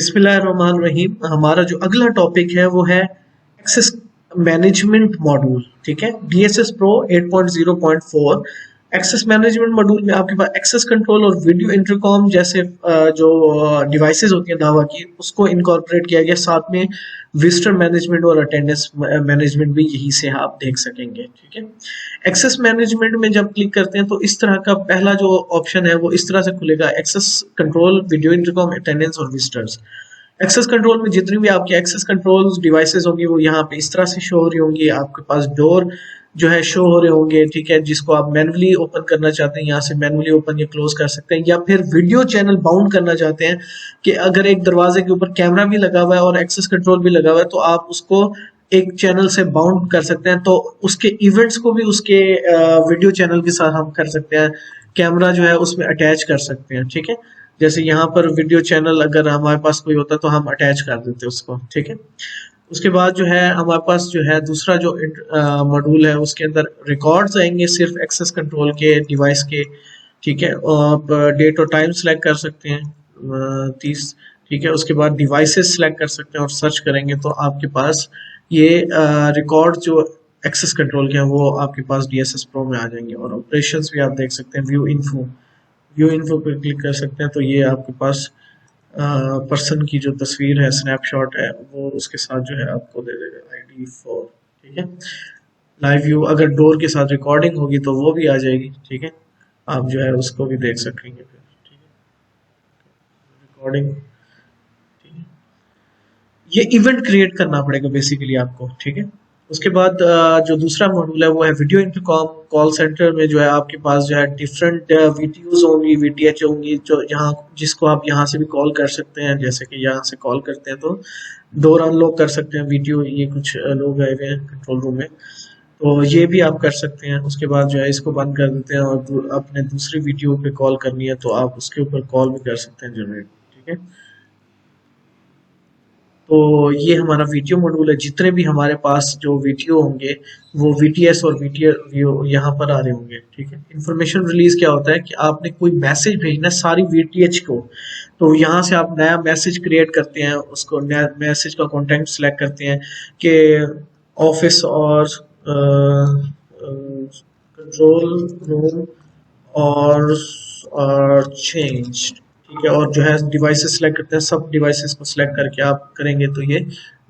बिस्मिल्लाहिर्रहमानिर्रहीम। हमारा जो अगला टॉपिक है वो है एक्सेस मैनेजमेंट मॉड्यूल। ठीक है, DSS Pro 8.0.4। Access management module में आपके पास एक्सेस कंट्रोल और वीडियो इंटरकॉम जैसे जो डिवाइसेस होती हैं दावा की, उसको इनकॉर्पोरेट किया गया। साथ में विजिटर मैनेजमेंट और अटेंडेंस मैनेजमेंट भी यही से आप देख सकेंगे। ठीक है, एक्सेस मैनेजमेंट में जब क्लिक करते हैं तो इस तरह का पहला जो ऑप्शन है वो इस तरह से खुलेगा, access control, video intercom, attendance और विजिटर्स। एक्सेस कंट्रोल में जितनी भी आपके एक्सेस कंट्रोल डिवाइसेस होंगी वो यहाँ पे इस तरह से शो हो रही होंगी। आपके पास डोर जो है शो हो रहे होंगे। ठीक है, जिसको आप मैनुअली ओपन करना चाहते हैं यहाँ से मैनुअली ओपन या क्लोज कर सकते हैं, या फिर वीडियो चैनल बाउंड करना चाहते हैं कि अगर एक दरवाजे के ऊपर कैमरा भी लगा हुआ है और एक्सेस कंट्रोल भी लगा हुआ है तो आप उसको एक चैनल से बाउंड कर सकते हैं, तो उसके इवेंट्स को भी उसके वीडियो चैनल के साथ हम कर सकते हैं। कैमरा जो है उसमें अटैच कर सकते हैं। ठीक है, जैसे यहाँ पर वीडियो चैनल अगर हमारे पास कोई होता तो हम अटैच कर देते उसको। ठीक है, उसके बाद जो है हमारे पास जो है दूसरा जो मॉड्यूल है उसके अंदर रिकॉर्ड्स आएंगे सिर्फ एक्सेस कंट्रोल के डिवाइस के। ठीक है, आप डेट और टाइम सेलेक्ट कर सकते हैं 30। ठीक है, उसके बाद डिवाइसेस सेलेक्ट कर सकते हैं और सर्च करेंगे तो आपके पास ये रिकॉर्ड जो एक्सेस कंट्रोल के हैं वो आपके पास DSS Pro में आ जाएंगे। और ऑपरेशंस भी आप देख सकते हैं, व्यू इन्फो पर क्लिक कर सकते हैं तो ये आपके पास पर्सन की जो तस्वीर है, स्नैपशॉट है, वो उसके साथ जो है आपको दे देगा ID4। ठीक है, लाइव व्यू अगर डोर के साथ रिकॉर्डिंग होगी तो वो भी आ जाएगी। ठीक है, आप जो है उसको भी देख सकेंगे फिर। ठीक है, रिकॉर्डिंग। ठीक है, ये इवेंट क्रिएट करना पड़ेगा बेसिकली आपको। ठीक है, उसके बाद जो दूसरा मॉड्यूल है वो है वीडियो इंटरकॉम। कॉल सेंटर में जो है आपके पास जो है डिफरेंट VTUs होंगी, VTH होंगी, जो यहाँ जिसको आप यहाँ से भी कॉल कर सकते हैं। जैसे कि यहाँ से कॉल करते हैं तो डोर अनलॉक कर सकते हैं VTU। ये कुछ लोग आए हुए हैं कंट्रोल रूम में, तो ये भी आप कर सकते हैं। उसके बाद जो है इसको बंद कर देते हैं और अपने दूसरी VTU पे कॉल करनी है तो आप उसके ऊपर कॉल भी कर सकते हैं जनरेट। ठीक है, तो ये हमारा वीडियो मॉड्यूल है। जितने भी हमारे पास जो वीडियो होंगे वो VTS और VTO यहाँ पर आ रहे होंगे। ठीक है, इंफॉर्मेशन रिलीज क्या होता है कि आपने कोई मैसेज भेजना है सारी VTH को, तो यहाँ से आप नया मैसेज क्रिएट करते हैं, उसको नया मैसेज का कंटेंट सेलेक्ट करते हैं कि ऑफिस और कंट्रोल रूम और चेंज। ठीक है, और जो है डिवाइसेस सेलेक्ट करते हैं, सब डिवाइसेस को सिलेक्ट करके आप करेंगे तो ये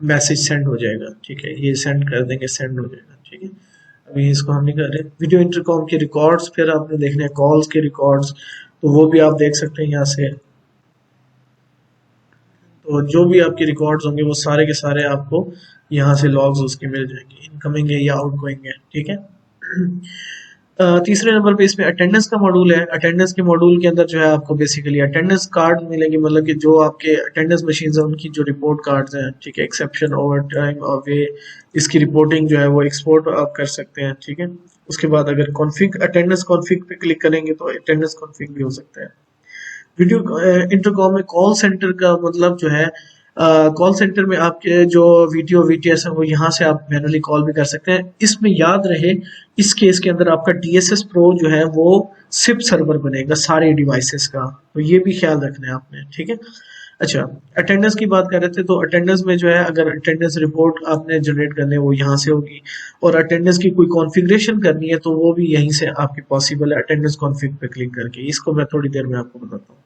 मैसेज सेंड हो जाएगा। ठीक है, ये सेंड कर देंगे, सेंड हो जाएगा। ठीक है, अभी इसको हम नहीं कर रहे। वीडियो इंटरकॉम के रिकॉर्ड्स फिर आपने देखने हैं, कॉल्स के रिकॉर्ड्स, तो वो भी आप देख सकते हैं यहाँ से। तो जो भी आपके रिकॉर्ड्स होंगे वो सारे के सारे आपको यहाँ से लॉग्स उसके मिल जाएंगे, इनकमिंग है या आउटगोइंग है। ठीक है, तीसरे नंबर पे इसमें अटेंडेंस का मॉड्यूल है। अटेंडेंस के मॉड्यूल के अंदर जो है आपको बेसिकली अटेंडेंस कार्ड मिलेंगे, मतलब कि जो आपके अटेंडेंस मशीन है उनकी जो रिपोर्ट कार्ड्स हैं। ठीक है, एक्सेप्शन, ओवर टाइम और वे, इसकी रिपोर्टिंग जो है वो एक्सपोर्ट आप कर सकते हैं। ठीक है, उसके बाद अगर कॉन्फिग अटेंडेंस कॉन्फिग पे क्लिक करेंगे तो अटेंडेंस कॉन्फिग भी हो सकता है। वीडियो इंटरकॉम में कॉल सेंटर का मतलब जो है कॉल सेंटर में आपके जो वीडियो VTS है वो यहाँ से आप मैनुअली कॉल भी कर सकते हैं। इसमें याद रहे इस केस के अंदर आपका DSS Pro जो है वो SIP सर्वर बनेगा सारे डिवाइसेस का, तो ये भी ख्याल रखना है आपने। ठीक है, अच्छा, अटेंडेंस की बात कर रहे थे तो अटेंडेंस में जो है अगर अटेंडेंस रिपोर्ट आपने जनरेट करनी है वो यहाँ से होगी, और अटेंडेंस की कोई कॉन्फ़िगरेशन करनी है तो वो भी यहीं से आपकी पॉसिबल है अटेंडेंस कॉन्फ़िग पे क्लिक करके। इसको मैं थोड़ी देर में आपको बताता हूँ।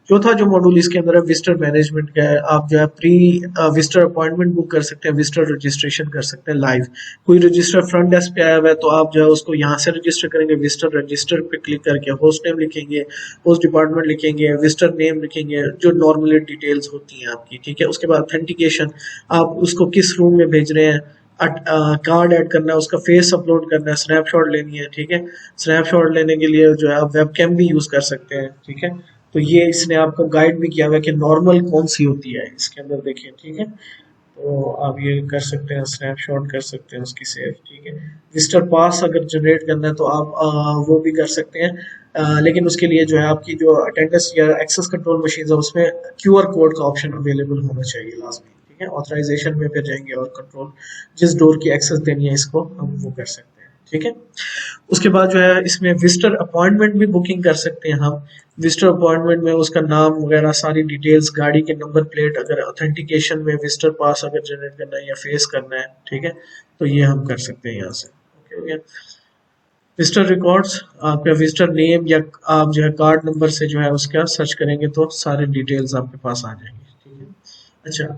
चौथा जो मॉड्यूल इसके अंदर है विजिटर मैनेजमेंट का है। आप जो है प्री विजिटर अपॉइंटमेंट बुक कर सकते हैं, विजिटर रजिस्ट्रेशन कर सकते हैं लाइव। कोई रजिस्टर फ्रंट डेस्क पे आया हुआ है तो आप जो है उसको यहाँ से रजिस्टर करेंगे, विजिटर रजिस्टर पे क्लिक करके होस्ट नेम लिखेंगे, होस्ट डिपार्टमेंट लिखेंगे, विजिटर नेम लिखेंगे, जो नॉर्मली डिटेल्स होती हैं आपकी। ठीक है, उसके बाद ऑथेंटिकेशन, आप उसको किस रूम में भेज रहे हैं, कार्ड ऐड करना है, उसका फेस अपलोड करना है, स्नैपशॉट लेनी है। ठीक है, स्नैपशॉट लेने के लिए जो है आप वेबकैम भी यूज कर सकते हैं। ठीक है, तो ये इसने आपको गाइड भी किया हुआ है कि नॉर्मल कौन सी होती है इसके अंदर, देखिए। ठीक है, तो आप ये कर सकते हैं, स्नैपशॉट कर सकते हैं उसकी सेव। ठीक है, विजिटर पास अगर जनरेट करना है तो आप वो भी कर सकते हैं, लेकिन उसके लिए जो है आपकी जो अटेंडेंस या एक्सेस कंट्रोल मशीन है उसमें QR कोड का ऑप्शन अवेलेबल होना चाहिए लाजमी। ठीक है, ऑथराइजेशन में फिर जाएंगे और कंट्रोल जिस डोर की एक्सेस देनी है इसको हम वो कर सकते हैं। ठीक है। उसके बाद जो है इसमें विजिटर अपॉइंटमेंट भी बुकिंग कर सकते हैं हम। विजिटर अपॉइंटमेंट में उसका नाम वगैरह सारी डिटेल्स, गाड़ी के नंबर प्लेट, अगर ऑथेंटिकेशन में विजिटर पास अगर जनरेट करना है या फेस करना है, ठीक है, तो ये हम कर सकते हैं यहाँ से। ओके, विजिटर रिकॉर्ड्स, आपका विजिटर नेम या आप जो है कार्ड नंबर से जो है उसका सर्च करेंगे तो सारे डिटेल्स आपके पास आ जाएंगे, ठीक है। अच्छा,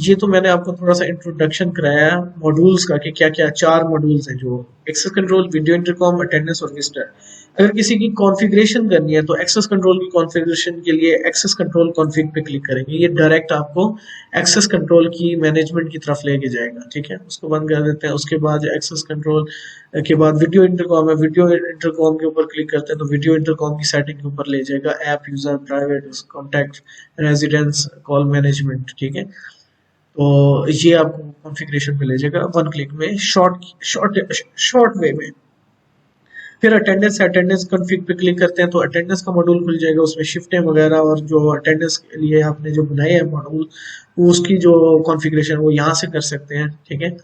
ये तो मैंने आपको थोड़ा सा इंट्रोडक्शन कराया मॉड्यूल्स का कि क्या क्या 4 मॉड्यूल्स हैं, जो access control, video intercom, attendance और विजिटर। अगर किसी की कॉन्फ़िगरेशन करनी है तो एक्सेस कंट्रोल की कॉन्फ़िगरेशन के लिए एक्सेस कंट्रोल कॉन्फ़िग पे क्लिक करेंगे, ये डायरेक्ट आपको एक्सेस कंट्रोल की मैनेजमेंट की तरफ लेके जाएगा, ठीक है। उसको बंद कर देते हैं। उसके बाद एक्सेस कंट्रोल के बाद वीडियो इंटरकॉम है, वीडियो इंटरकॉम के ऊपर क्लिक करते हैं तो वीडियो इंटरकॉम की सेटिंग के ऊपर ले जाएगा, app, user, private, contact, residence, call management, ठीक है। तो ये आपको कॉन्फ़िगरेशन पे ले जाएगा वन क्लिक में, शॉर्ट वे में। फिर अटेंडेंस है, अटेंडेंस कॉन्फ़िग पे क्लिक करते हैं तो अटेंडेंस का मॉड्यूल खुल जाएगा, उसमें शिफ्टें वगैरह और जो अटेंडेंस के लिए आपने जो बनाए हैं मॉड्यूल, उसकी जो कॉन्फ़िगरेशन वो यहाँ से कर सकते हैं, ठीक है।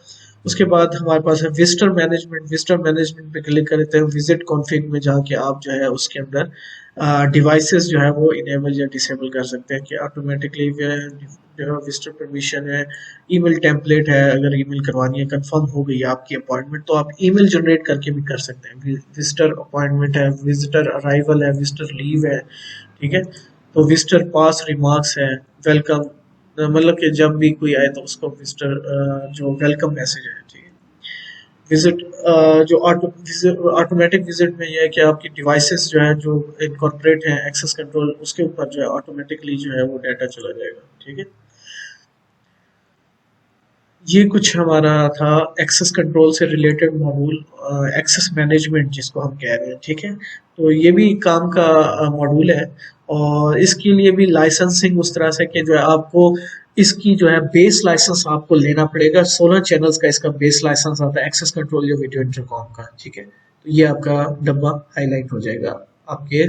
उसके बाद हमारे पास है विजिटर मैनेजमेंट। विजिटर मैनेजमेंट पे क्लिक करते हैं, विजिट कॉन्फ़िग में जाके आप जो है उसके अंदर डिवाइसेस जो है वो इनेबल या डिसेबल कर सकते हैं कि ऑटोमेटिकली विजिटर परमिशन है, ईमेल टेम्पलेट है, अगर ईमेल करवानी है, कंफर्म हो गई है आपकी अपॉइंटमेंट तो आप ईमेल जनरेट करके भी कर सकते हैं। विजिटर अपॉइंटमेंट है, विजिटर अराइवल है, विजिटर लीव है, ठीक है। तो विजिटर पास रिमार्क्स है, वेलकम, मतलब कि जब भी कोई आए तो उसको विजिटर जो वेलकम मैसेज है, ठीक है। विजिट जो ऑटोमेटिक विजिट में ये है कि आपकी डिवाइसेस जो है जो इनकॉर्पोरेट हैं एक्सेस कंट्रोल, उसके ऊपर जो है ऑटोमेटिकली जो है वो डाटा चला जाएगा, ठीक है। ये कुछ हमारा था एक्सेस कंट्रोल से रिलेटेड मॉड्यूल, एक्सेस मैनेजमेंट जिसको हम कह रहे हैं, ठीक है। तो ये भी काम का मॉड्यूल है और इसके लिए भी लाइसेंसिंग उस तरह से कि जो है आपको इसकी जो है बेस लाइसेंस आपको लेना पड़ेगा। 16 चैनल्स का इसका बेस लाइसेंस आता है एक्सेस कंट्रोल या वीडियो इंटरकॉम का, ठीक है। तो ये आपका डब्बा हाईलाइट हो जाएगा आपके